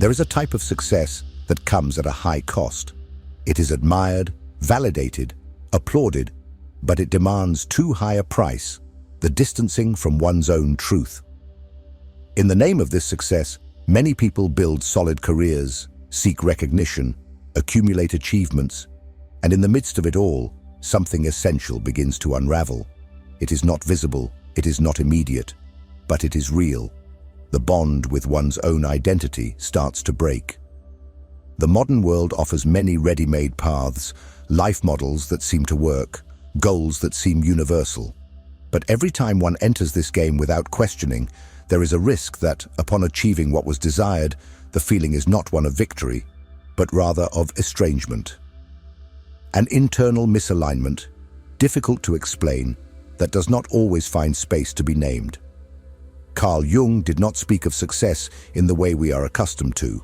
There is a type of success that comes at a high cost. It is admired, validated, applauded, but it demands too high a price, the distancing from one's own truth. In the name of this success, many people build solid careers, seek recognition, accumulate achievements, and in the midst of it all, something essential begins to unravel. It is not visible, it is not immediate, but it is real. The bond with one's own identity starts to break. The modern world offers many ready-made paths, life models that seem to work, goals that seem universal. But every time one enters this game without questioning, there is a risk that, upon achieving what was desired, the feeling is not one of victory, but rather of estrangement. An internal misalignment, difficult to explain, that does not always find space to be named. Carl Jung did not speak of success in the way we are accustomed to.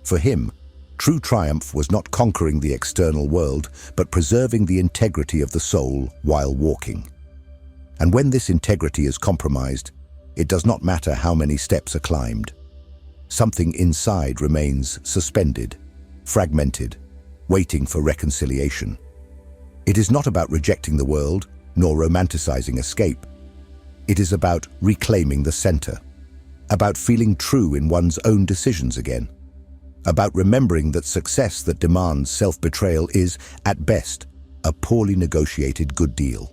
For him, true triumph was not conquering the external world, but preserving the integrity of the soul while walking. And when this integrity is compromised, it does not matter how many steps are climbed. Something inside remains suspended, fragmented, waiting for reconciliation. It is not about rejecting the world, nor romanticizing escape. It is about reclaiming the center, about feeling true in one's own decisions again, about remembering that success that demands self-betrayal is, at best, a poorly negotiated good deal.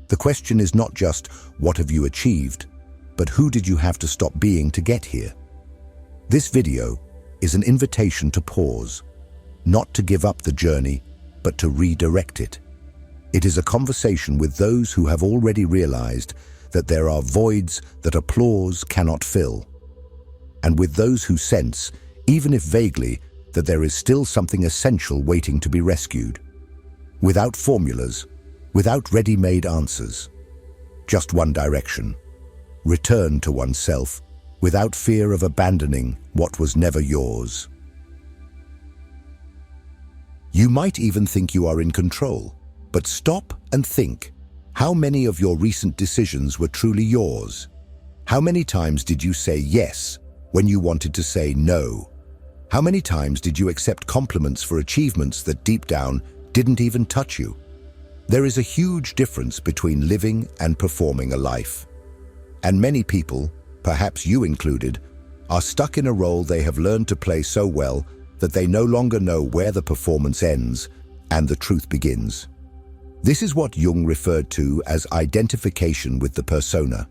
The question is not just, what have you achieved, but who did you have to stop being to get here? This video is an invitation to pause, not to give up the journey, but to redirect it. It is a conversation with those who have already realized that there are voids that applause cannot fill, and with those who sense, even if vaguely, that there is still something essential waiting to be rescued. Without formulas, without ready-made answers, just one direction. Return to oneself without fear of abandoning what was never yours. You might even think you are in control, but stop and think. How many of your recent decisions were truly yours? How many times did you say yes when you wanted to say no? How many times did you accept compliments for achievements that deep down didn't even touch you? There is a huge difference between living and performing a life. And many people, perhaps you included, are stuck in a role they have learned to play so well that they no longer know where the performance ends and the truth begins. This is what Jung referred to as identification with the persona.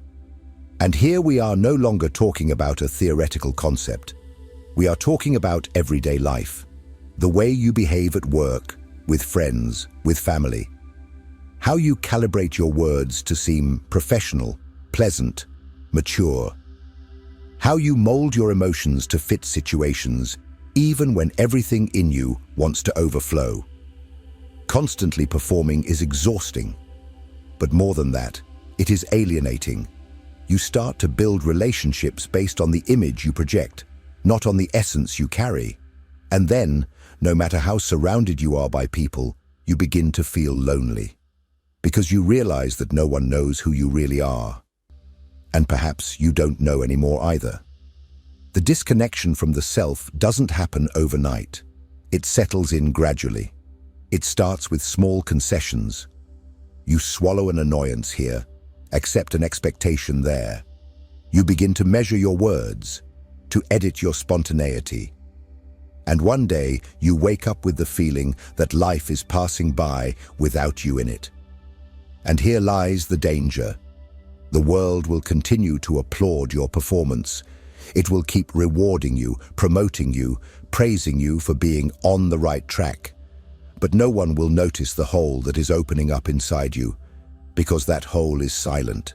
And here we are no longer talking about a theoretical concept. We are talking about everyday life, the way you behave at work, with friends, with family, how you calibrate your words to seem professional, pleasant, mature, how you mold your emotions to fit situations, even when everything in you wants to overflow. Constantly performing is exhausting, but more than that, it is alienating. You start to build relationships based on the image you project, not on the essence you carry. And then, no matter how surrounded you are by people, you begin to feel lonely, because you realize that no one knows who you really are. And perhaps you don't know anymore either. The disconnection from the self doesn't happen overnight. It settles in gradually. It starts with small concessions. You swallow an annoyance here, accept an expectation there. You begin to measure your words, to edit your spontaneity. And one day, you wake up with the feeling that life is passing by without you in it. And here lies the danger. The world will continue to applaud your performance. It will keep rewarding you, promoting you, praising you for being on the right track. But no one will notice the hole that is opening up inside you, because that hole is silent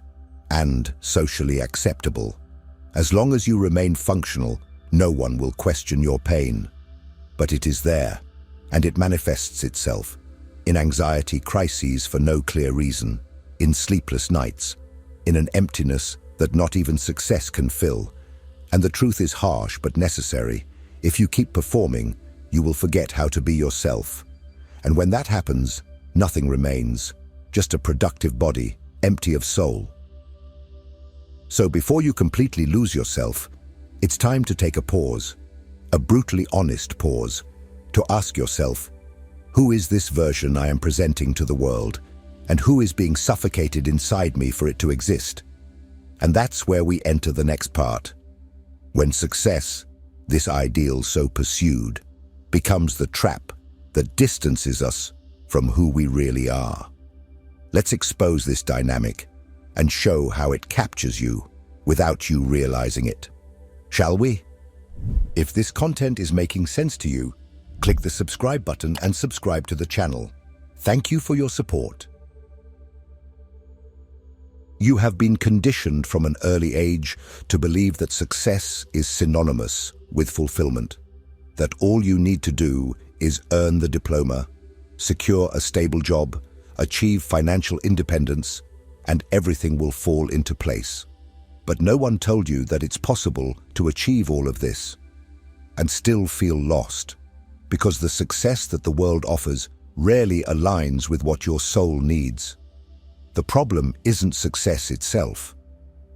and socially acceptable. As long as you remain functional, no one will question your pain. But it is there, and it manifests itself in anxiety crises for no clear reason, in sleepless nights, in an emptiness that not even success can fill. And the truth is harsh but necessary. If you keep performing, you will forget how to be yourself. And when that happens, nothing remains, just a productive body, empty of soul. So before you completely lose yourself, it's time to take a pause, A brutally honest pause to ask yourself, who is this version I am presenting to the world, and who is being suffocated inside me for it to exist? And that's where we enter the next part. When success, this ideal so pursued, becomes the trap that distances us from who we really are. Let's expose this dynamic and show how it captures you without you realizing it. Shall we? If this content is making sense to you, click the subscribe button and subscribe to the channel. Thank you for your support. You have been conditioned from an early age to believe that success is synonymous with fulfillment, that all you need to do is earn the diploma, secure a stable job, achieve financial independence, and everything will fall into place. But no one told you that it's possible to achieve all of this and still feel lost, because the success that the world offers rarely aligns with what your soul needs. The problem isn't success itself.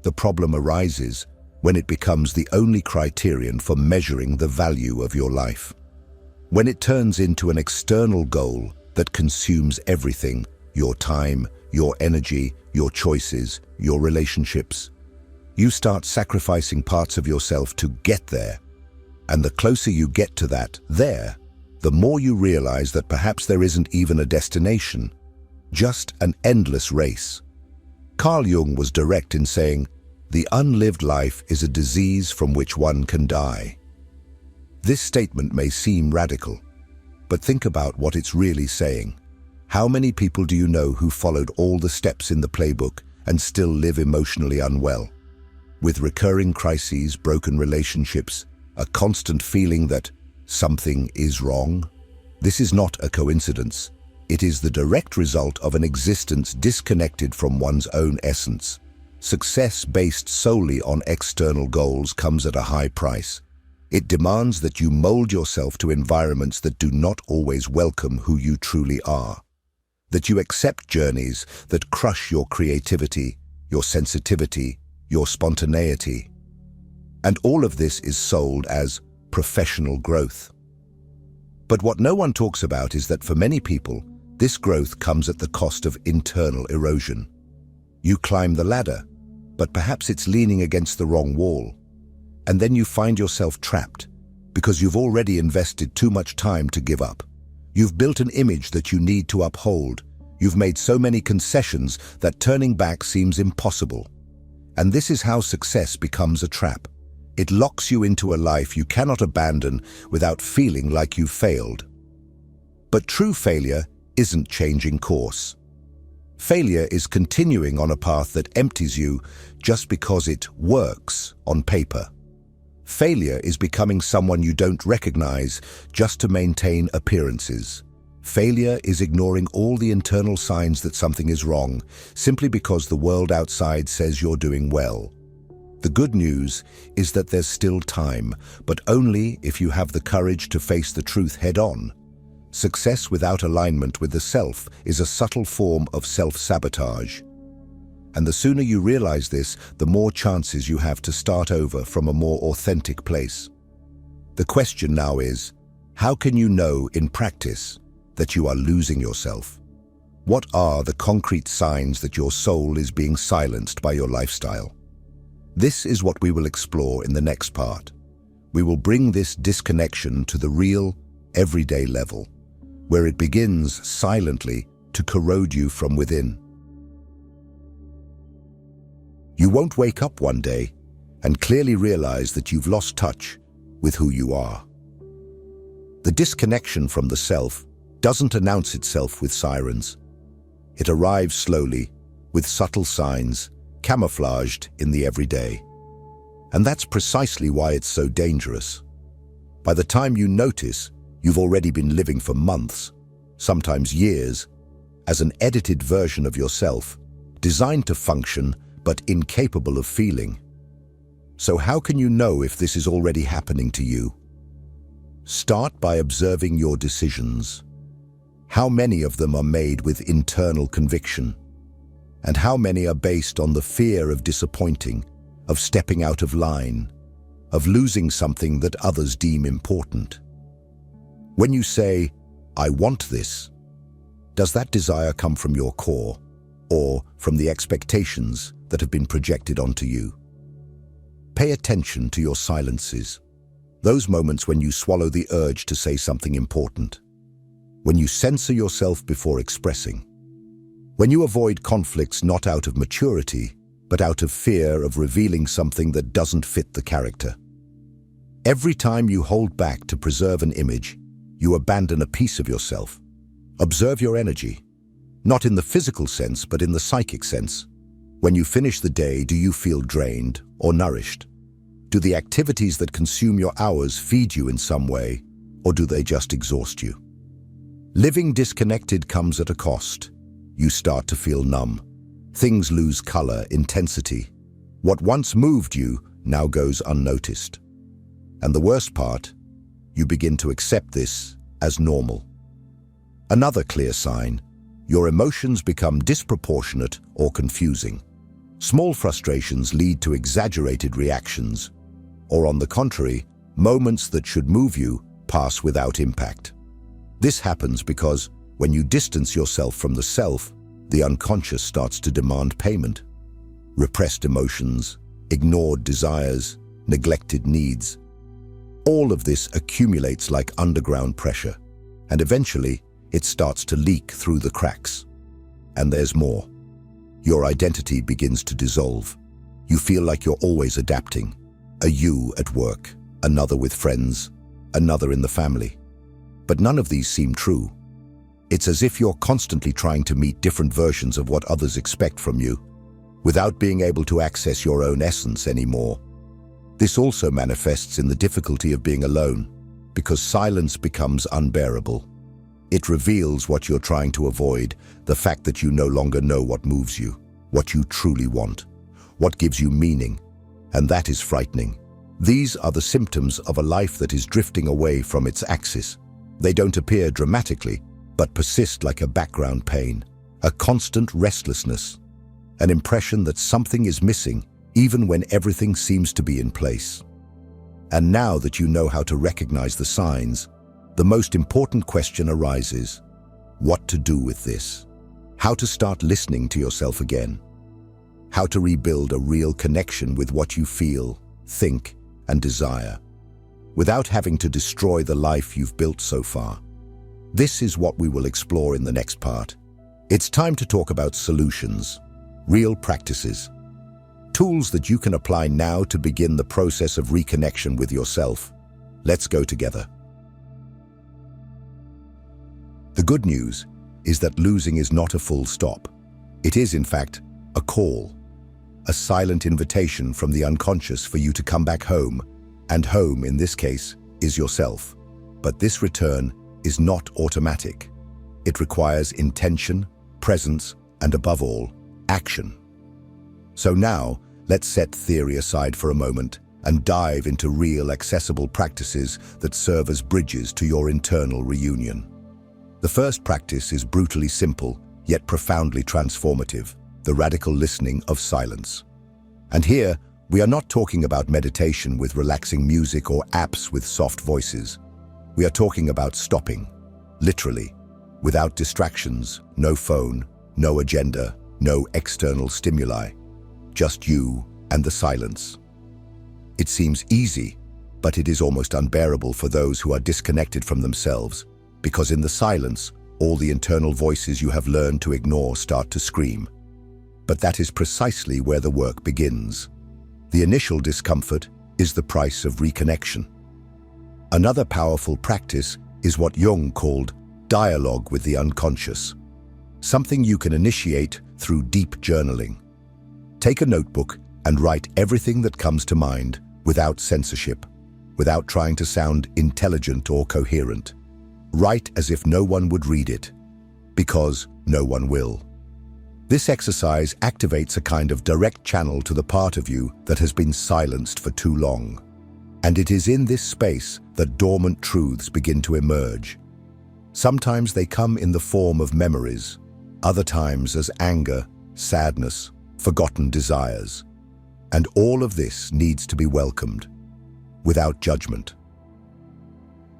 The problem arises when it becomes the only criterion for measuring the value of your life. When it turns into an external goal that consumes everything, your time, your energy, your choices, your relationships, you start sacrificing parts of yourself to get there. And the closer you get to that there, the more you realize that perhaps there isn't even a destination, just an endless race. Carl Jung was direct in saying, "The unlived life is a disease from which one can die." This statement may seem radical, but think about what it's really saying. How many people do you know who followed all the steps in the playbook and still live emotionally unwell? With recurring crises, broken relationships, a constant feeling that something is wrong? This is not a coincidence. It is the direct result of an existence disconnected from one's own essence. Success based solely on external goals comes at a high price. It demands that you mold yourself to environments that do not always welcome who you truly are. That you accept journeys that crush your creativity, your sensitivity, your spontaneity. And all of this is sold as professional growth. But what no one talks about is that for many people, this growth comes at the cost of internal erosion. You climb the ladder, but perhaps it's leaning against the wrong wall. And then you find yourself trapped because you've already invested too much time to give up. You've built an image that you need to uphold. You've made so many concessions that turning back seems impossible. And this is how success becomes a trap. It locks you into a life you cannot abandon without feeling like you've failed. But true failure isn't changing course. Failure is continuing on a path that empties you just because it works on paper. Failure is becoming someone you don't recognize just to maintain appearances. Failure is ignoring all the internal signs that something is wrong, simply because the world outside says you're doing well. The good news is that there's still time, but only if you have the courage to face the truth head-on. Success without alignment with the self is a subtle form of self-sabotage. And the sooner you realize this, the more chances you have to start over from a more authentic place. The question now is, how can you know in practice that you are losing yourself? What are the concrete signs that your soul is being silenced by your lifestyle? This is what we will explore in the next part. We will bring this disconnection to the real, everyday level, where it begins silently to corrode you from within. You won't wake up one day and clearly realize that you've lost touch with who you are. The disconnection from the self doesn't announce itself with sirens. It arrives slowly, with subtle signs, camouflaged in the everyday. And that's precisely why it's so dangerous. By the time you notice, you've already been living for months, sometimes years, as an edited version of yourself, designed to function but incapable of feeling. So how can you know if this is already happening to you? Start by observing your decisions. How many of them are made with internal conviction? And how many are based on the fear of disappointing, of stepping out of line, of losing something that others deem important. When you say, "I want this," does that desire come from your core or from the expectations that have been projected onto you? Pay attention to your silences, those moments when you swallow the urge to say something important, when you censor yourself before expressing, when you avoid conflicts not out of maturity, but out of fear of revealing something that doesn't fit the character. Every time you hold back to preserve an image, you abandon a piece of yourself. Observe your energy, not in the physical sense, but in the psychic sense. When you finish the day, do you feel drained or nourished? Do the activities that consume your hours feed you in some way, or do they just exhaust you? Living disconnected comes at a cost. You start to feel numb. Things lose color, intensity. What once moved you now goes unnoticed. And the worst part, you begin to accept this as normal. Another clear sign, your emotions become disproportionate or confusing. Small frustrations lead to exaggerated reactions, or on the contrary, moments that should move you pass without impact. This happens because when you distance yourself from the self, the unconscious starts to demand payment. Repressed emotions, ignored desires, neglected needs. All of this accumulates like underground pressure, and eventually it starts to leak through the cracks. And there's more. Your identity begins to dissolve. You feel like you're always adapting. A you at work, another with friends, another in the family. But none of these seem true. It's as if you're constantly trying to meet different versions of what others expect from you, without being able to access your own essence anymore. This also manifests in the difficulty of being alone, because silence becomes unbearable. It reveals what you're trying to avoid, the fact that you no longer know what moves you, what you truly want, what gives you meaning, and that is frightening. These are the symptoms of a life that is drifting away from its axis. They don't appear dramatically, but persist like a background pain, a constant restlessness, an impression that something is missing even when everything seems to be in place. And now that you know how to recognize the signs, the most important question arises: what to do with this? How to start listening to yourself again? How to rebuild a real connection with what you feel, think, and desire, without having to destroy the life you've built so far? This is what we will explore in the next part. It's time to talk about solutions, real practices, tools that you can apply now to begin the process of reconnection with yourself. Let's go together. The good news is that losing is not a full stop. It is, in fact, a call, a silent invitation from the unconscious for you to come back home, and home, in this case, is yourself. But this return is not automatic. It requires intention, presence, and above all, action. So now, let's set theory aside for a moment and dive into real, accessible practices that serve as bridges to your internal reunion. The first practice is brutally simple, yet profoundly transformative: the radical listening of silence. And here, we are not talking about meditation with relaxing music or apps with soft voices. We are talking about stopping, literally, without distractions, no phone, no agenda, no external stimuli, just you and the silence. It seems easy, but it is almost unbearable for those who are disconnected from themselves, because in the silence, all the internal voices you have learned to ignore start to scream. But that is precisely where the work begins. The initial discomfort is the price of reconnection. Another powerful practice is what Jung called dialogue with the unconscious, something you can initiate through deep journaling. Take a notebook and write everything that comes to mind without censorship, without trying to sound intelligent or coherent. Write as if no one would read it, because no one will. This exercise activates a kind of direct channel to the part of you that has been silenced for too long. And it is in this space that dormant truths begin to emerge. Sometimes they come in the form of memories, other times as anger, sadness, forgotten desires. And all of this needs to be welcomed. without judgment.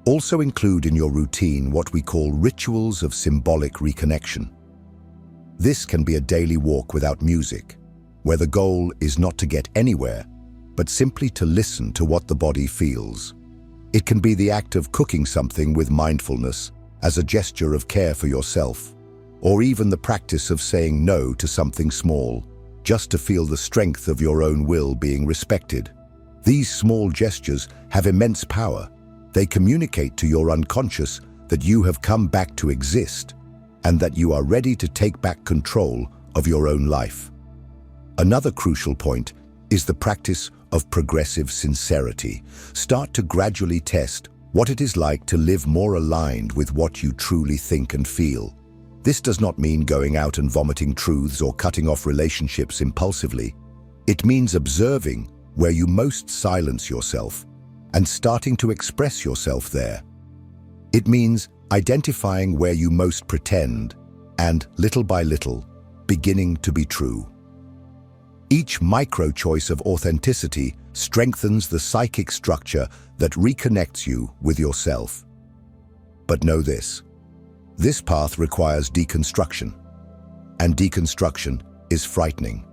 Also include in your routine what we call rituals of symbolic reconnection. This can be a daily walk without music, where the goal is not to get anywhere, but simply to listen to what the body feels. It can be the act of cooking something with mindfulness as a gesture of care for yourself, or even the practice of saying no to something small, just to feel the strength of your own will being respected. These small gestures have immense power. They communicate to your unconscious that you have come back to exist and that you are ready to take back control of your own life. Another crucial point is the practice of progressive sincerity. Start to gradually test what it is like to live more aligned with what you truly think and feel. This does not mean going out and vomiting truths or cutting off relationships impulsively. It means observing where you most silence yourself and starting to express yourself there. It means identifying where you most pretend and, little by little, beginning to be true. Each micro-choice of authenticity strengthens the psychic structure that reconnects you with yourself. But know this: this path requires deconstruction, and deconstruction is frightening,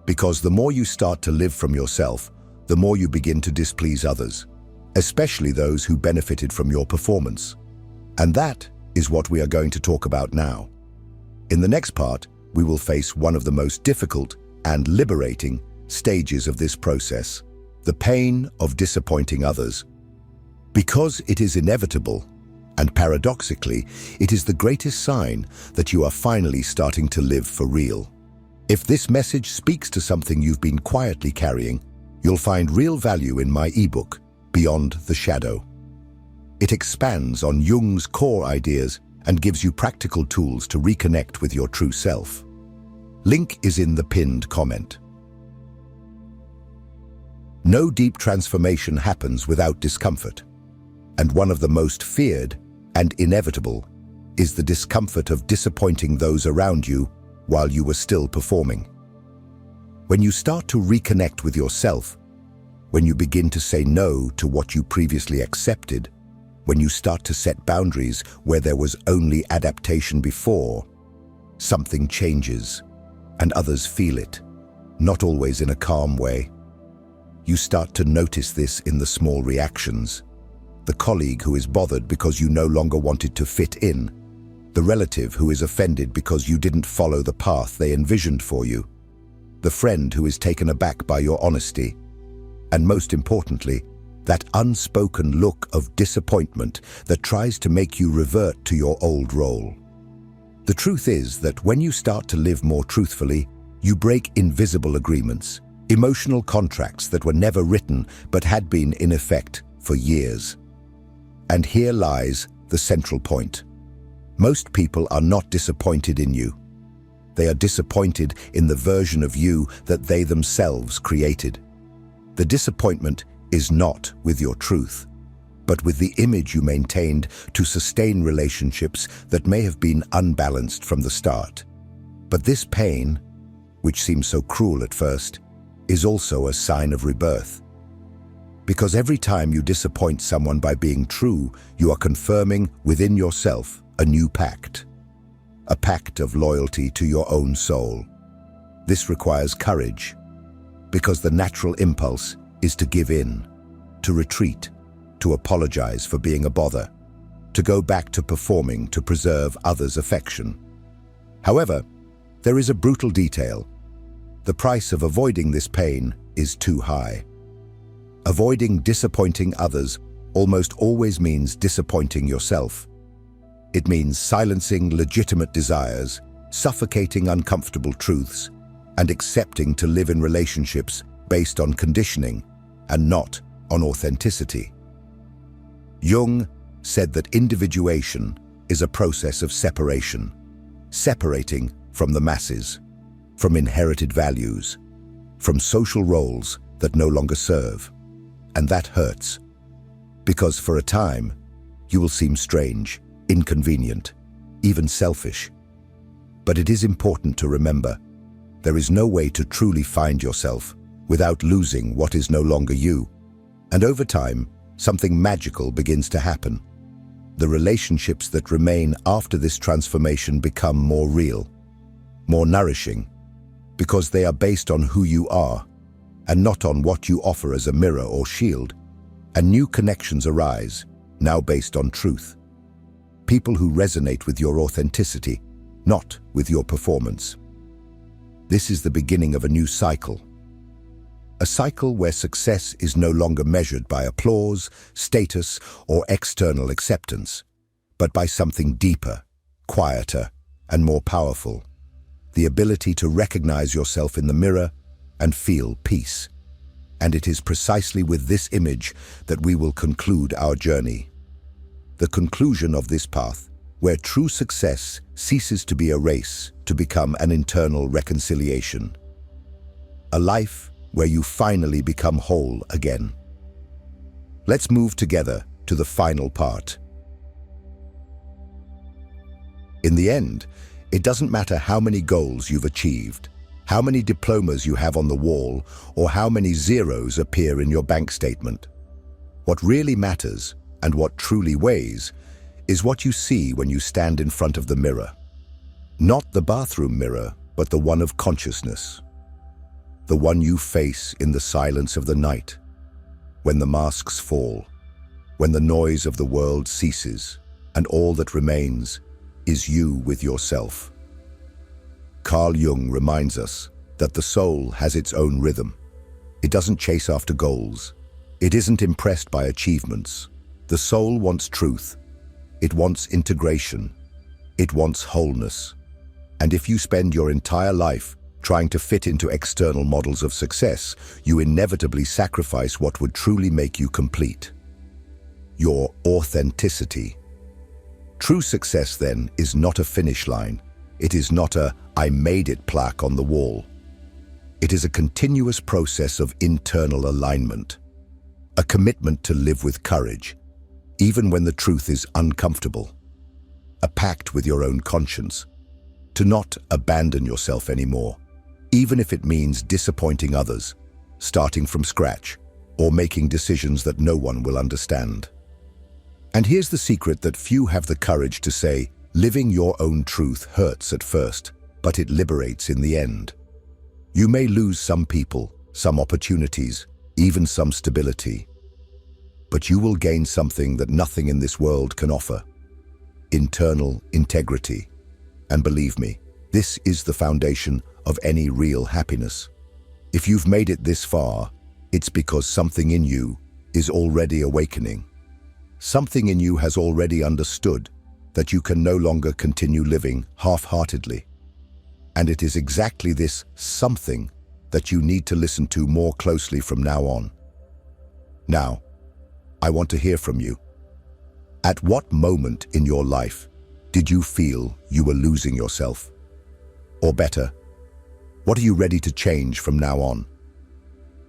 because the more you start to live from yourself, the more you begin to displease others, especially those who benefited from your performance. And that is what we are going to talk about now. In the next part, we will face one of the most difficult and liberating stages of this process: the pain of disappointing others. Because it is inevitable, and paradoxically, it is the greatest sign that you are finally starting to live for real. If this message speaks to something you've been quietly carrying, you'll find real value in my ebook, Beyond the Shadow. It expands on Jung's core ideas and gives you practical tools to reconnect with your true self. Link is in the pinned comment. No deep transformation happens without discomfort, and one of the most feared and inevitable is the discomfort of disappointing those around you while you were still performing. When you start to reconnect with yourself, when you begin to say no to what you previously accepted, when you start to set boundaries where there was only adaptation before, something changes, and others feel it, not always in a calm way. You start to notice this in the small reactions: the colleague who is bothered because you no longer wanted to fit in, the relative who is offended because you didn't follow the path they envisioned for you, the friend who is taken aback by your honesty, and most importantly, that unspoken look of disappointment that tries to make you revert to your old role. The truth is that when you start to live more truthfully, you break invisible agreements, emotional contracts that were never written but had been in effect for years. And here lies the central point. Most people are not disappointed in you. They are disappointed in the version of you that they themselves created. The disappointment is not with your truth, but with the image you maintained to sustain relationships that may have been unbalanced from the start. But this pain, which seems so cruel at first, is also a sign of rebirth. Because every time you disappoint someone by being true, you are confirming within yourself a new pact. A pact of loyalty to your own soul. This requires courage, because the natural impulse is to give in, to retreat, to apologize for being a bother, to go back to performing to preserve others' affection. However, there is a brutal detail. The price of avoiding this pain is too high. Avoiding disappointing others almost always means disappointing yourself. It means silencing legitimate desires, suffocating uncomfortable truths, and accepting to live in relationships based on conditioning and not on authenticity. Jung said that individuation is a process of separation, separating from the masses, from inherited values, from social roles that no longer serve. And that hurts, because for a time, you will seem strange, inconvenient, even selfish. But it is important to remember, there is no way to truly find yourself without losing what is no longer you. And over time, something magical begins to happen. The relationships that remain after this transformation become more real, more nourishing, because they are based on who you are and not on what you offer as a mirror or shield. And new connections arise, now based on truth. People who resonate with your authenticity, not with your performance. This is the beginning of a new cycle. A cycle where success is no longer measured by applause, status, or external acceptance, but by something deeper, quieter, and more powerful. The ability to recognize yourself in the mirror and feel peace. And it is precisely with this image that we will conclude our journey. The conclusion of this path, where true success ceases to be a race to become an internal reconciliation. A life where you finally become whole again. Let's move together to the final part. In the end, it doesn't matter how many goals you've achieved, how many diplomas you have on the wall, or how many zeros appear in your bank statement. What really matters, and what truly weighs, is what you see when you stand in front of the mirror. Not the bathroom mirror, but the one of consciousness. The one you face in the silence of the night, when the masks fall, when the noise of the world ceases, and all that remains is you with yourself. Carl Jung reminds us that the soul has its own rhythm. It doesn't chase after goals. It isn't impressed by achievements. The soul wants truth. It wants integration. It wants wholeness. And if you spend your entire life trying to fit into external models of success, you inevitably sacrifice what would truly make you complete. Your authenticity. True success, then, is not a finish line. It is not a "I made it" plaque on the wall. It is a continuous process of internal alignment, a commitment to live with courage, even when the truth is uncomfortable, a pact with your own conscience, to not abandon yourself anymore, even if it means disappointing others, starting from scratch, or making decisions that no one will understand. And here's the secret that few have the courage to say: living your own truth hurts at first, but it liberates in the end. You may lose some people, some opportunities, even some stability. But you will gain something that nothing in this world can offer: internal integrity. And believe me, this is the foundation of any real happiness. If you've made it this far, it's because something in you is already awakening. Something in you has already understood that you can no longer continue living half-heartedly. And it is exactly this something that you need to listen to more closely from now on. Now, I want to hear from you. At what moment in your life did you feel you were losing yourself? Or better, what are you ready to change from now on?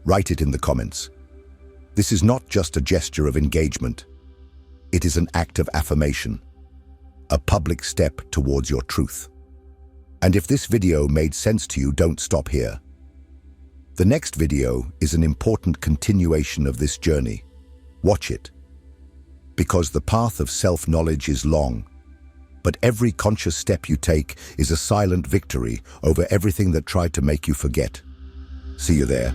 Write it in the comments. This is not just a gesture of engagement. It is an act of affirmation, a public step towards your truth. And if this video made sense to you, don't stop here. The next video is an important continuation of this journey. Watch it. Because the path of self-knowledge is long, but every conscious step you take is a silent victory over everything that tried to make you forget. See you there.